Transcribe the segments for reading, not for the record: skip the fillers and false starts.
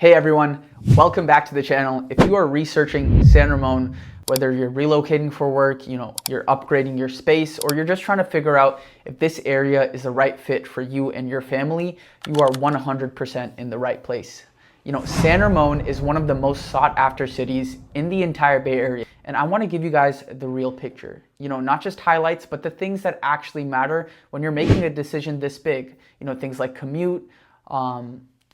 Hey everyone, welcome back to the channel. If you are researching San Ramon, whether you're relocating for work, you're upgrading your space, or you're just trying to figure out if this area is the right fit for you and your family, you are 100% in the right place. San Ramon is one of the most sought after cities in the entire Bay Area. And I want to give you guys the real picture, not just highlights, but the things that actually matter when you're making a decision this big. Things like commute,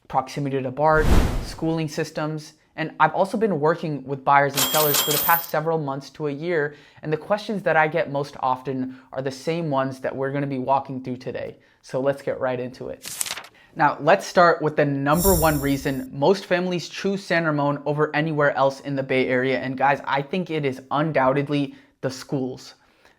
proximity to BART, schooling systems. And I've also been working with buyers and sellers for the past several months to a year. And the questions that I get most often are the same ones that we're going to be walking through today. So let's get right into it. Now, let's start with the number one reason most families choose San Ramon over anywhere else in the Bay Area. And guys, I think it is undoubtedly the schools.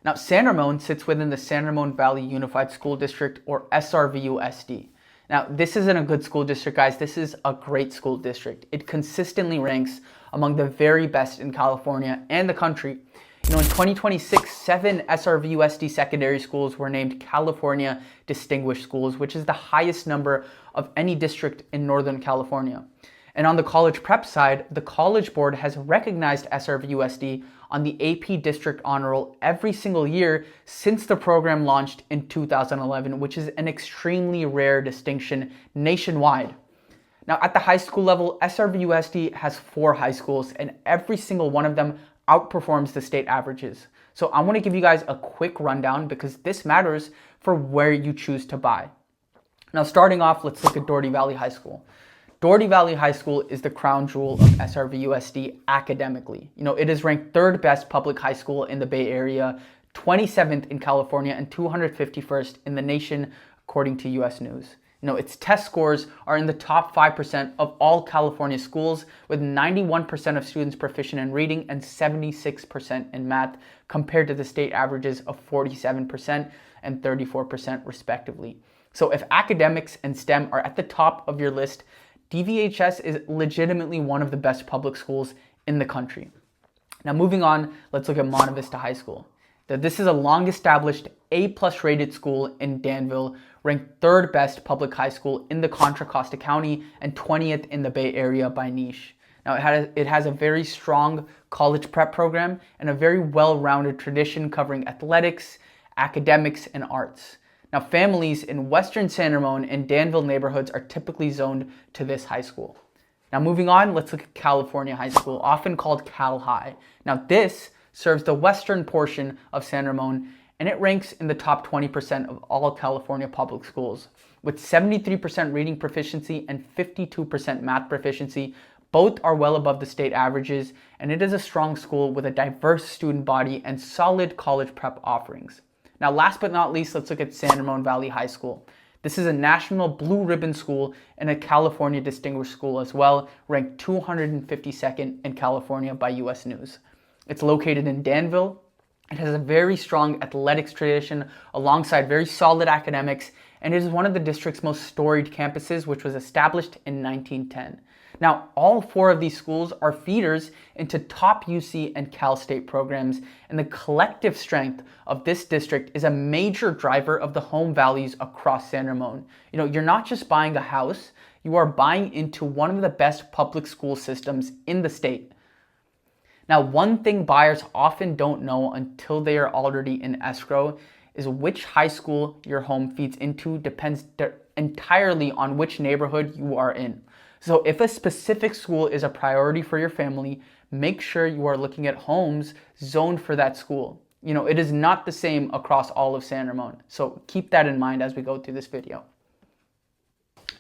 Now, San Ramon sits within the San Ramon Valley Unified School District, or SRVUSD. Now, this isn't a good school district, guys. This is a great school district. It consistently ranks among the very best in California and the country. In 2026, 7 SRVUSD secondary schools were named California Distinguished Schools, which is the highest number of any district in Northern California. And on the college prep side, the College Board has recognized SRVUSD on the AP District Honor Roll every single year since the program launched in 2011, which is an extremely rare distinction nationwide. Now, at the high school level, SRVUSD has 4 high schools, and every single one of them outperforms the state averages. So I want to give you guys a quick rundown because this matters for where you choose to buy. Now, starting off, let's look at Doherty Valley High School. Doherty Valley High School is the crown jewel of SRVUSD academically. It is ranked 3rd best public high school in the Bay Area, 27th in California, and 251st in the nation, according to US News. Its test scores are in the top 5% of all California schools, with 91% of students proficient in reading and 76% in math, compared to the state averages of 47% and 34% respectively. So if academics and STEM are at the top of your list, DVHS is legitimately one of the best public schools in the country. Now moving on, let's look at Monte Vista High School. This is a long-established A+ rated school in Danville, ranked 3rd best public high school in the Contra Costa County and 20th in the Bay Area by niche. Now it has a very strong college prep program and a very well-rounded tradition covering athletics, academics, and arts. Now, families in Western San Ramon and Danville neighborhoods are typically zoned to this high school. Now, moving on, let's look at California High School, often called Cal High. Now, this serves the western portion of San Ramon, and it ranks in the top 20% of all California public schools, with 73% reading proficiency and 52% math proficiency. Both are well above the state averages, and it is a strong school with a diverse student body and solid college prep offerings. Now, last but not least, let's look at San Ramon Valley High School. This is a national blue ribbon school and a California Distinguished School as well, ranked 252nd in California by US News. It's located in Danville. It has a very strong athletics tradition alongside very solid academics, and it is one of the district's most storied campuses, which was established in 1910. Now, all 4 of these schools are feeders into top UC and Cal State programs, and the collective strength of this district is a major driver of the home values across San Ramon. You're not just buying a house, you are buying into one of the best public school systems in the state. Now, one thing buyers often don't know until they are already in escrow is which high school your home feeds into depends entirely on which neighborhood you are in. So if a specific school is a priority for your family, make sure you are looking at homes zoned for that school. It is not the same across all of San Ramon. So keep that in mind as we go through this video.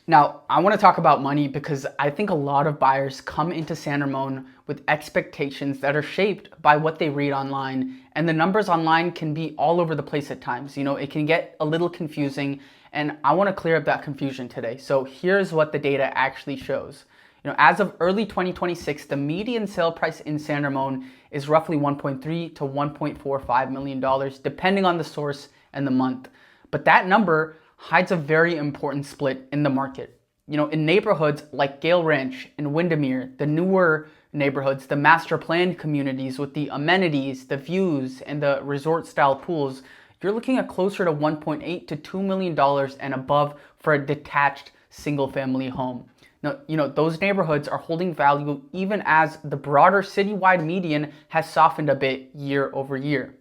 Now, I want to talk about money because I think a lot of buyers come into San Ramon with expectations that are shaped by what they read online, and the numbers online can be all over the place at times. It can get a little confusing, and I want to clear up that confusion today. So here's what the data actually shows. As of early 2026, the median sale price in San Ramon is roughly $1.3 to $1.45 million, depending on the source and the month. But that number hides a very important split in the market. In neighborhoods like Gale Ranch and Windermere, the newer neighborhoods, the master planned communities with the amenities, the views, and the resort style pools, you're looking at closer to $1.8 to $2 million and above for a detached single family home. Now, those neighborhoods are holding value even as the broader citywide median has softened a bit year over year.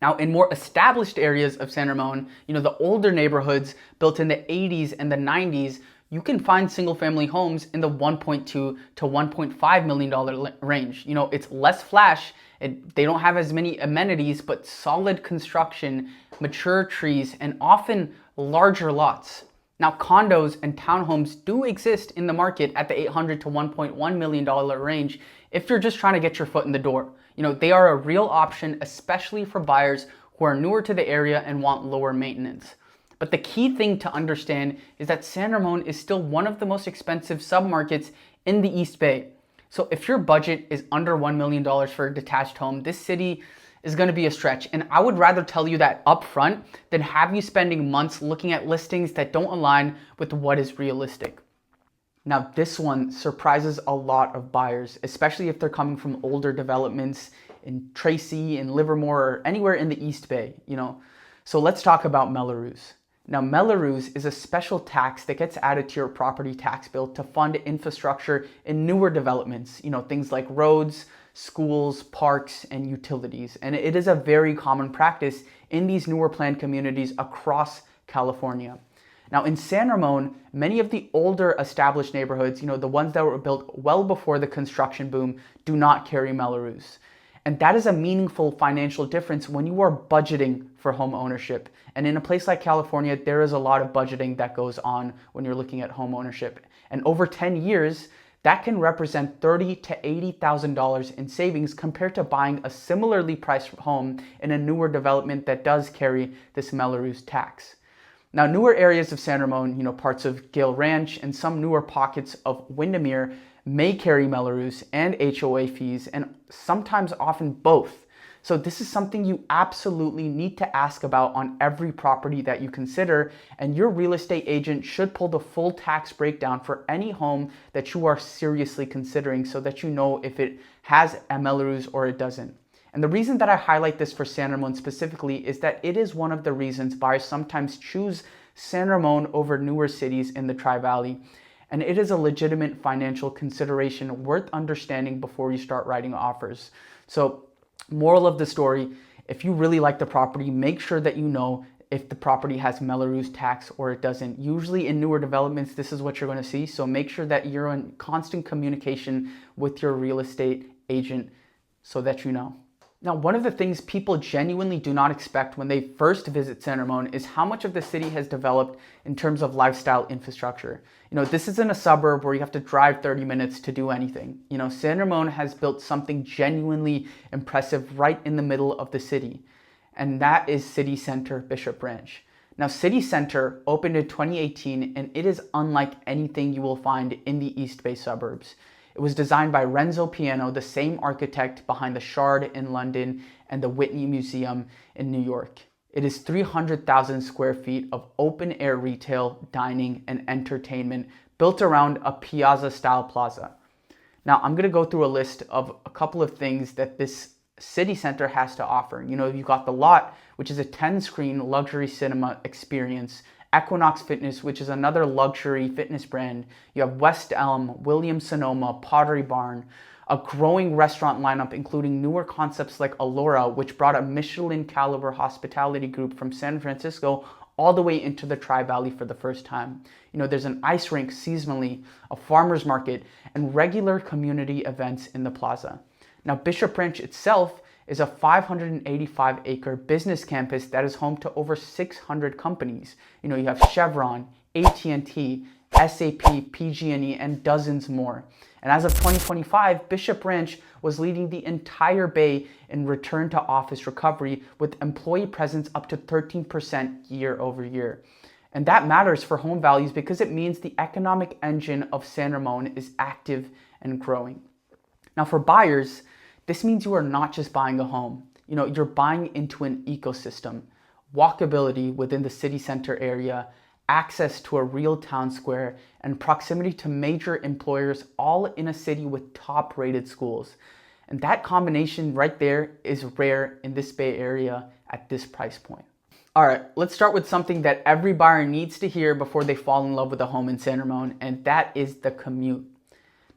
Now, in more established areas of San Ramon, the older neighborhoods built in the 80s and the 90s, you can find single-family homes in the $1.2 to $1.5 million range. It's less flash, they don't have as many amenities, but solid construction, mature trees, and often larger lots. Now, condos and townhomes do exist in the market at the $800 to $1.1 million range if you're just trying to get your foot in the door. They are a real option, especially for buyers who are newer to the area and want lower maintenance. But the key thing to understand is that San Ramon is still one of the most expensive submarkets in the East Bay. So if your budget is under $1 million for a detached home, this city is going to be a stretch. And I would rather tell you that up front than have you spending months looking at listings that don't align with what is realistic. Now, this one surprises a lot of buyers, especially if they're coming from older developments in Tracy, in Livermore, or anywhere in the East Bay, So let's talk about Mello-Roos. Now, Mello-Roos is a special tax that gets added to your property tax bill to fund infrastructure in newer developments, things like roads, schools, parks, and utilities. And it is a very common practice in these newer planned communities across California. Now, in San Ramon, many of the older established neighborhoods, the ones that were built well before the construction boom, do not carry Mello-Roos. And that is a meaningful financial difference when you are budgeting for home ownership. And in a place like California, there is a lot of budgeting that goes on when you're looking at home ownership. And over 10 years, that can represent $30,000 to $80,000 in savings compared to buying a similarly priced home in a newer development that does carry this Mello-Roos tax. Now, newer areas of San Ramon, parts of Gale Ranch and some newer pockets of Windermere may carry Mello-Roos and HOA fees, and sometimes often both. So this is something you absolutely need to ask about on every property that you consider, and your real estate agent should pull the full tax breakdown for any home that you are seriously considering so that you know if it has a Mello-Roos or it doesn't. And the reason that I highlight this for San Ramon specifically is that it is one of the reasons buyers sometimes choose San Ramon over newer cities in the Tri-Valley. And it is a legitimate financial consideration worth understanding before you start writing offers. So, moral of the story, if you really like the property, make sure that you know if the property has Mello-Roos tax or it doesn't. Usually in newer developments, this is what you're going to see. So make sure that you're in constant communication with your real estate agent so that you know. Now, one of the things people genuinely do not expect when they first visit San Ramon is how much of the city has developed in terms of lifestyle infrastructure. This isn't a suburb where you have to drive 30 minutes to do anything. San Ramon has built something genuinely impressive right in the middle of the city, and that is City Center Bishop Ranch. Now, City Center opened in 2018, and it is unlike anything you will find in the East Bay suburbs. It was designed by Renzo Piano, the same architect behind the Shard in London and the Whitney Museum in New York. It is 300,000 square feet of open-air retail, dining, and entertainment built around a piazza-style plaza. Now, I'm going to go through a list of a couple of things that this city center has to offer. You've got the Lot, which is a 10-screen luxury cinema experience. Equinox Fitness, which is another luxury fitness brand. You have West Elm, Williams-Sonoma, Pottery Barn, a growing restaurant lineup including newer concepts like Allura, which brought a Michelin caliber hospitality group from San Francisco all the way into the Tri-Valley for the first time. There's an ice rink seasonally, a farmer's market, and regular community events in the plaza. Now, Bishop Ranch itself is a 585-acre business campus that is home to over 600 companies. You have Chevron, AT&T, SAP, PG&E, and dozens more. And as of 2025, Bishop Ranch was leading the entire Bay in return to office recovery with employee presence up to 13% year over year. And that matters for home values because it means the economic engine of San Ramon is active and growing. Now, for buyers, this means you are not just buying a home. You're buying into an ecosystem, walkability within the city center area, access to a real town square, and proximity to major employers, all in a city with top-rated schools. And that combination right there is rare in this Bay Area at this price point. All right, let's start with something that every buyer needs to hear before they fall in love with a home in San Ramon, and that is the commute.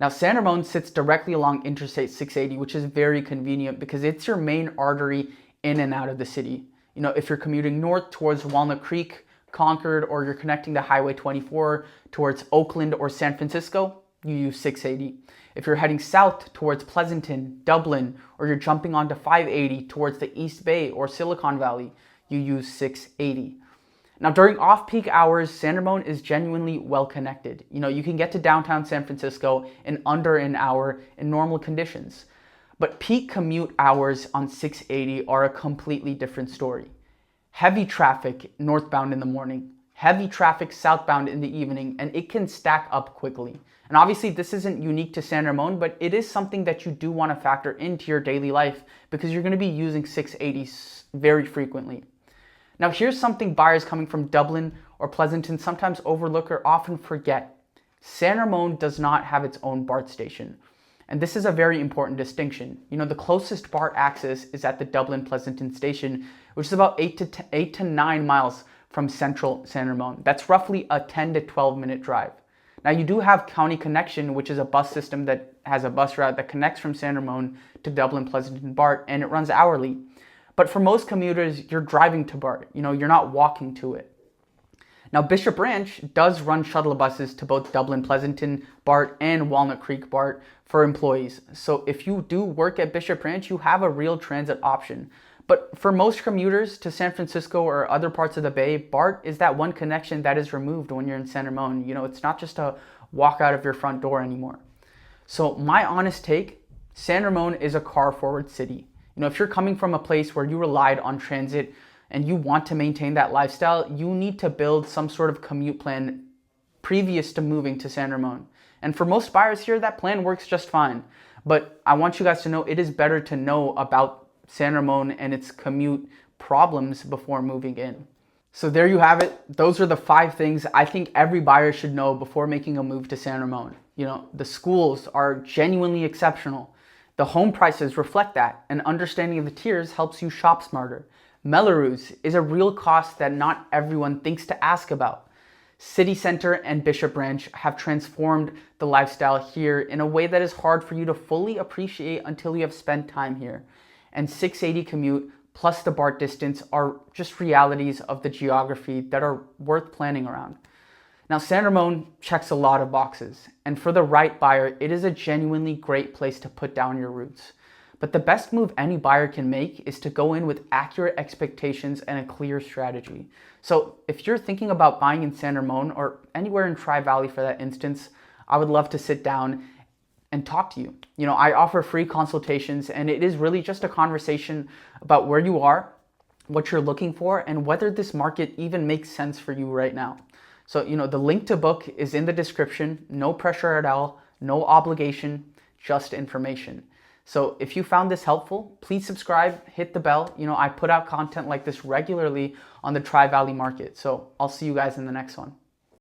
Now, San Ramon sits directly along Interstate 680, which is very convenient because it's your main artery in and out of the city. You know, if you're commuting north towards Walnut Creek, Concord, or you're connecting to Highway 24 towards Oakland or San Francisco, you use 680. If you're heading south towards Pleasanton, Dublin, or you're jumping onto 580 towards the East Bay or Silicon Valley, you use 680. Now, during off-peak hours, San Ramon is genuinely well connected. You know, you can get to downtown San Francisco in under an hour in normal conditions. But peak commute hours on 680 are a completely different story. Heavy traffic northbound in the morning, heavy traffic southbound in the evening, and it can stack up quickly. And obviously this isn't unique to San Ramon, but it is something that you do want to factor into your daily life because you're going to be using 680 very frequently. Now, here's something buyers coming from Dublin or Pleasanton sometimes overlook or often forget. San Ramon does not have its own BART station. And this is a very important distinction. You know, the closest BART access is at the Dublin Pleasanton station, which is about 8 to 9 miles from central San Ramon. That's roughly a 10 to 12 minute drive. Now, you do have County Connection, which is a bus system that has a bus route that connects from San Ramon to Dublin Pleasanton BART, and it runs hourly. But for most commuters, you're driving to BART. You know, you're not walking to it. Now, Bishop Branch does run shuttle buses to both Dublin Pleasanton BART and Walnut Creek BART for employees. So if you do work at Bishop Branch, you have a real transit option. But for most commuters to San Francisco or other parts of the Bay, BART is that one connection that is removed when you're in San Ramon. You know, it's not just a walk out of your front door anymore. So my honest take, San Ramon is a car-forward city. You know, if you're coming from a place where you relied on transit and you want to maintain that lifestyle, you need to build some sort of commute plan previous to moving to San Ramon. And for most buyers here, that plan works just fine. But I want you guys to know it is better to know about San Ramon and its commute problems before moving in. So there you have it. Those are the 5 things I think every buyer should know before making a move to San Ramon. You know, the schools are genuinely exceptional. The home prices reflect that, and understanding of the tiers helps you shop smarter. Mello-Roos is a real cost that not everyone thinks to ask about. City Center and Bishop Branch have transformed the lifestyle here in a way that is hard for you to fully appreciate until you have spent time here. And 680 commute plus the BART distance are just realities of the geography that are worth planning around. Now, San Ramon checks a lot of boxes, and for the right buyer, it is a genuinely great place to put down your roots. But the best move any buyer can make is to go in with accurate expectations and a clear strategy. So if you're thinking about buying in San Ramon or anywhere in Tri-Valley for that instance, I would love to sit down and talk to you. You know, I offer free consultations, and it is really just a conversation about where you are, what you're looking for, and whether this market even makes sense for you right now. So, you know, the link to book is in the description. No pressure at all, no obligation, just information. So if you found this helpful, please subscribe, hit the bell. You know, I put out content like this regularly on the Tri-Valley market. So I'll see you guys in the next one.